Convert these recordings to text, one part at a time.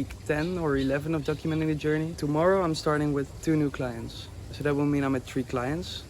week 10 or 11 of documenting the journey. Tomorrow I'm starting with 2 new clients. So that will mean I'm at 3 clients,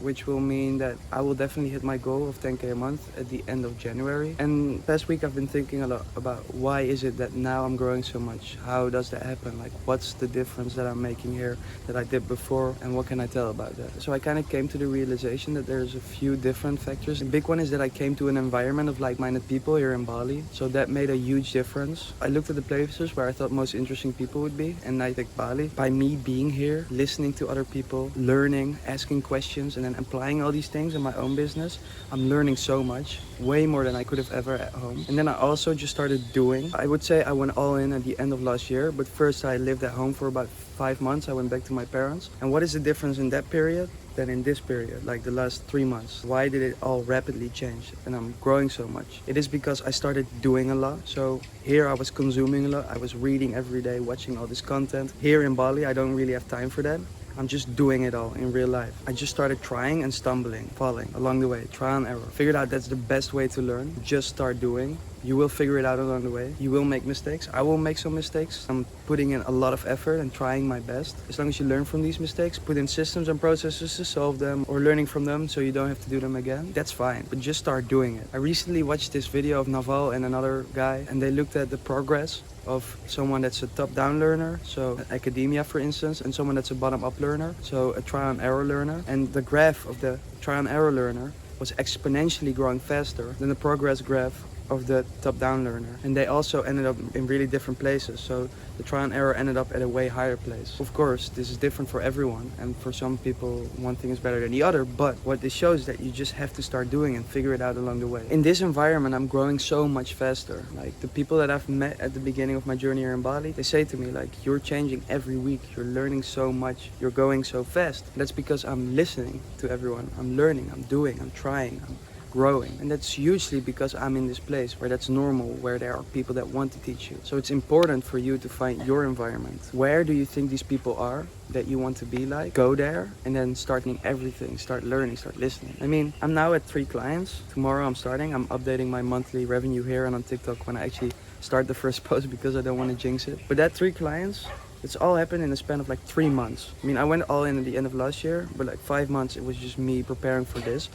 which will mean that I will definitely hit my goal of 10K a month at the end of January. And last week I've been thinking a lot about why is it that now I'm growing so much? How does that happen? Like, what's the difference that I'm making here that I did before, and what can I tell about that? So I kind of came to the realization that there's a few different factors. The big one is that I came to an environment of like-minded people here in Bali, so that made a huge difference. I looked at the places where I thought most interesting people would be, and I picked Bali. By me being here, listening to other people, learning, asking questions, and then applying all these things in my own business, I'm learning so much, way more than I could have ever at home. And then I also just started doing. I would say I went all in at the end of last year, but first I lived at home for about 5 months. I went back to my parents. And what is the difference in that period than in this period, like the last 3 months? Why did it all rapidly change and I'm growing so much? It is because I started doing a lot. So here I was consuming a lot. I was reading every day, watching all this content. Here in Bali, I don't really have time for that. I'm just doing it all in real life. I just started trying and stumbling, falling along the way, trial and error. Figured out that's the best way to learn. Just start doing. You will figure it out along the way. You will make mistakes. I will make some mistakes. I'm putting in a lot of effort and trying my best. As long as you learn from these mistakes, put in systems and processes to solve them or learning from them so you don't have to do them again, that's fine. But just start doing it. I recently watched this video of Naval and another guy, and they looked at the progress of someone that's a top-down learner, so academia for instance, and someone that's a bottom-up learner, so a trial and error learner. And the graph of the trial and error learner was exponentially growing faster than the progress graph of the top-down learner. And they also ended up in really different places, so the trial and error ended up at a way higher place. Of course, this is different for everyone, and for some people one thing is better than the other, but what this shows is that you just have to start doing and figure it out along the way. In this environment, I'm growing so much faster. Like, the people that I've met at the beginning of my journey here in Bali, they say to me, like, you're changing every week, you're learning so much, you're going so fast. That's because I'm listening to everyone, I'm learning, I'm doing, I'm trying, I'm growing. And that's hugely because I'm in this place where that's normal, where there are people that want to teach you. So it's important for you to find your environment. Where do you think these people are that you want to be like? Go there and then start doing everything, start learning, start listening. I mean, I'm now at 3 clients. Tomorrow I'm starting. I'm updating my monthly revenue here and on TikTok when I actually start the first post because I don't want to jinx it. But that 3 clients, it's all happened in the span of like 3 months. I mean, I went all in at the end of last year, but like 5 months it was just me preparing for this,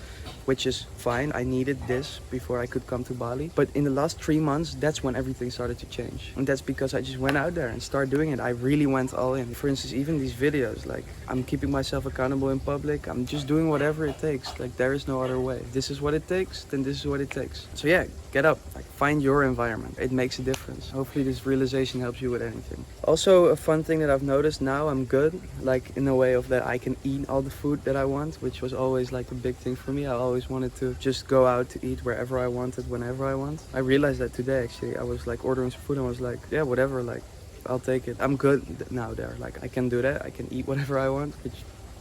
which is fine. I needed this before I could come to Bali. But in the last 3 months, that's when everything started to change. And that's because I just went out there and started doing it. I really went all in. For instance, even these videos, like, I'm keeping myself accountable in public. I'm just doing whatever it takes. Like, there is no other way. If this is what it takes, then this is what it takes. So yeah, get up, like, find your environment. It makes a difference. Hopefully this realization helps you with anything. Also, a fun thing that I've noticed now, I'm good, like, in a way of that I can eat all the food that I want, which was always like a big thing for me. I always wanted to just go out to eat wherever I wanted, whenever I want. I realized that today, actually. I was like ordering some food and I was like, yeah, whatever, like, I'll take it. I'm good now there. Like, I can do that. I can eat whatever I want, which,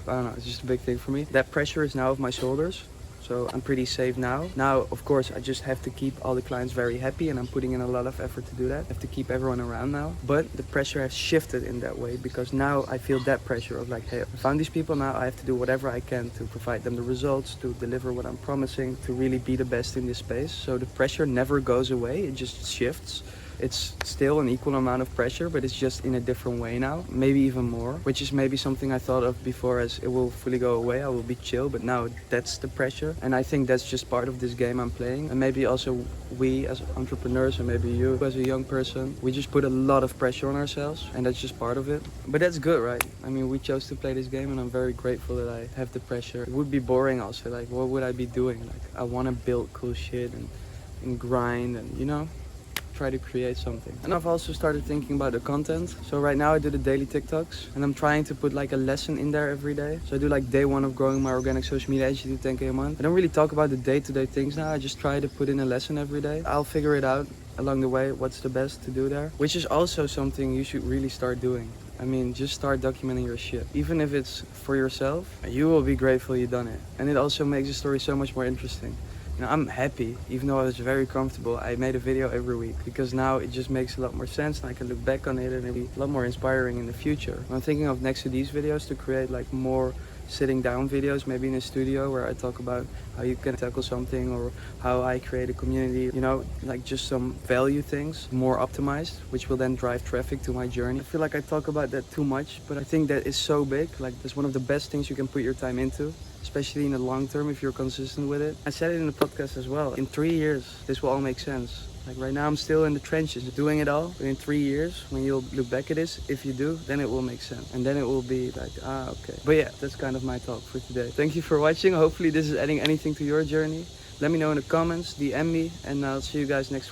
I don't know, it's just a big thing for me. That pressure is now off my shoulders. So I'm pretty safe now. Now, of course, I just have to keep all the clients very happy, and I'm putting in a lot of effort to do that. I have to keep everyone around now. But the pressure has shifted in that way, because now I feel that pressure of like, hey, I found these people, now I have to do whatever I can to provide them the results, to deliver what I'm promising, to really be the best in this space. So the pressure never goes away, it just shifts. It's still an equal amount of pressure, but it's just in a different way now, maybe even more, which is maybe something I thought of before as it will fully go away, I will be chill, but now that's the pressure. And I think that's just part of this game I'm playing. And maybe also we as entrepreneurs, and maybe you as a young person, we just put a lot of pressure on ourselves, and that's just part of it. But that's good, right? I mean, we chose to play this game, and I'm very grateful that I have the pressure. It would be boring also, like, what would I be doing? Like, I want to build cool shit and grind and, you know, try to create something. And I've also started thinking about the content. So right now I do the daily TikToks, and I'm trying to put like a lesson in there every day. So I do like day 1 of growing my organic social media agency to 10K a month. I don't really talk about the day-to-day things now. I just try to put in a lesson every day. I'll figure it out along the way what's the best to do there, which is also something you should really start doing. I mean, just start documenting your shit. Even if it's for yourself, you will be grateful you've done it. And it also makes the story so much more interesting. You know, I'm happy, even though I was very comfortable. I made a video every week because now it just makes a lot more sense, and I can look back on it and it'll be a lot more inspiring in the future. I'm thinking of, next to these videos, to create like more sitting down videos, maybe in a studio, where I talk about how you can tackle something or how I create a community, you know, like just some value things, more optimized, which will then drive traffic to my journey. I feel like I talk about that too much, but I think that is so big. Like, that's one of the best things you can put your time into, especially in the long term if you're consistent with it. I said it in the podcast as well. In 3 years, this will all make sense. Like right now I'm still in the trenches doing it all, but in 3 years when you'll look back at this, if you do, then it will make sense. And then it will be like, okay. But yeah, that's kind of my talk for today. Thank you for watching. Hopefully this is adding anything to your journey. Let me know in the comments, DM me, and I'll see you guys next week.